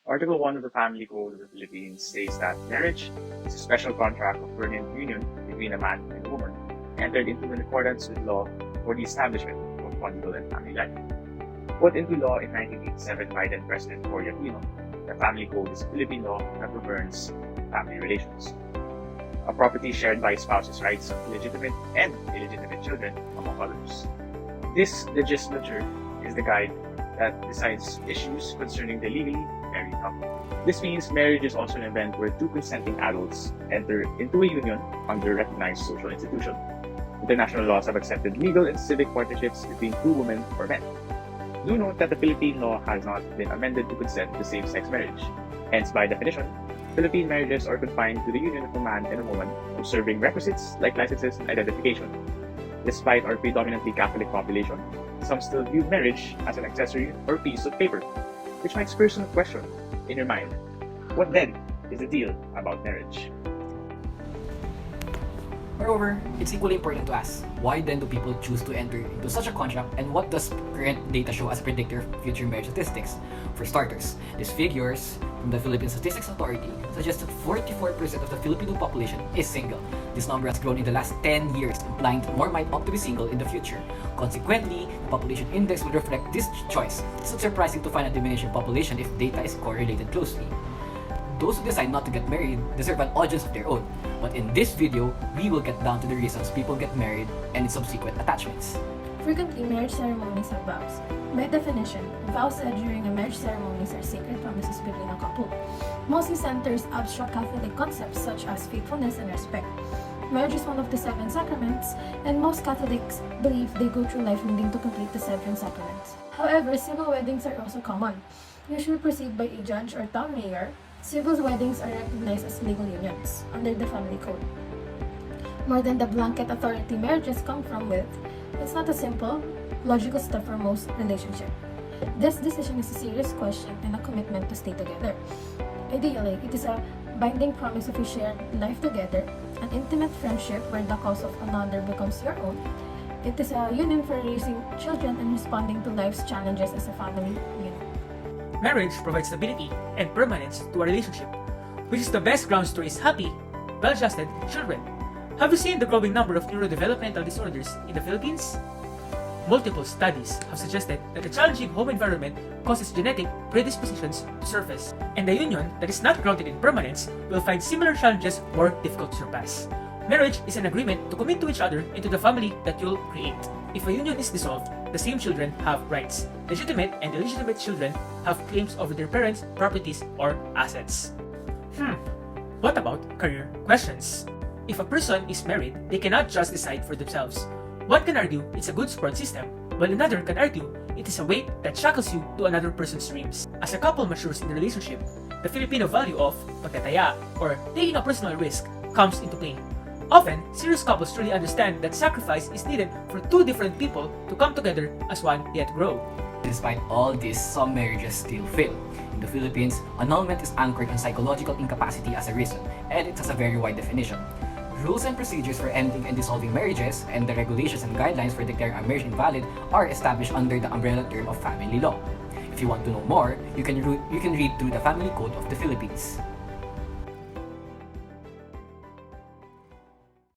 Article 1 of the Family Code of the Philippines states that marriage is a special contract of permanent union between a man and a woman, entered into in accordance with law for the establishment of conjugal and family life. Put into law in 1987 by then President Cory Aquino, the Family Code is a Philippine law that governs family relations. A property shared by spouses' rights of legitimate and illegitimate children, among others. This legislature is the guide that decides issues concerning the legally married couple. This means marriage is also an event where two consenting adults enter into a union under a recognized social institution. International laws have accepted legal and civic partnerships between two women or men. Do note that the Philippine law has not been amended to consent to same-sex marriage. Hence, by definition, Philippine marriages are confined to the union of a man and a woman observing requisites like licenses and identification. Despite our predominantly Catholic population, some still view marriage as an accessory or piece of paper, which makes personal question in your mind. What then is the deal about marriage? Moreover, it's equally important to ask, why then do people choose to enter into such a contract, and what does current data show as a predictor of future marriage statistics? For starters, these figures from the Philippine Statistics Authority suggest that 44% of the Filipino population is single. This number has grown in the last 10 years, implying that more might opt to be single in the future. Consequently, the population index will reflect this choice. It's not surprising to find a diminishing population if data is correlated closely. Those who decide not to get married deserve an audience of their own. But in this video, we will get down to the reasons people get married and its subsequent attachments. Frequently, marriage ceremonies have vows. By definition, vows said during a marriage ceremonies are sacred promises between a couple. Mostly centers abstract Catholic concepts such as faithfulness and respect. Marriage is one of the 7 sacraments, and most Catholics believe they go through life needing to complete the 7 sacraments. However, civil weddings are also common. Usually preceded by a judge or town mayor, civil weddings are recognized as legal unions under the family code. More than the blanket authority marriages come from with, it's not a simple, logical step for most relationships. This decision is a serious question and a commitment to stay together. Ideally, it is a binding promise of a shared life together, an intimate friendship where the cause of another becomes your own. It is a union for raising children and responding to life's challenges as a family unit. Marriage provides stability and permanence to a relationship, which is the best grounds to raise happy, well-adjusted children. Have you seen the growing number of neurodevelopmental disorders in the Philippines? Multiple studies have suggested that a challenging home environment causes genetic predispositions to surface, and a union that is not grounded in permanence will find similar challenges more difficult to surpass. Marriage is an agreement to commit to each other and to the family that you'll create. If a union is dissolved, the same children have rights. Legitimate and illegitimate children have claims over their parents' properties or assets. What about career questions? If a person is married, they cannot just decide for themselves. One can argue it's a good support system, while another can argue it is a weight that shackles you to another person's dreams. As a couple matures in the relationship, the Filipino value of pagtataya or taking a personal risk comes into play. Often, serious couples truly understand that sacrifice is needed for two different people to come together as one yet grow. Despite all this, some marriages still fail. In the Philippines, annulment is anchored on psychological incapacity as a reason, and it has a very wide definition. Rules and procedures for ending and dissolving marriages, and the regulations and guidelines for declaring a marriage invalid are established under the umbrella term of family law. If you want to know more, you can read through the Family Code of the Philippines.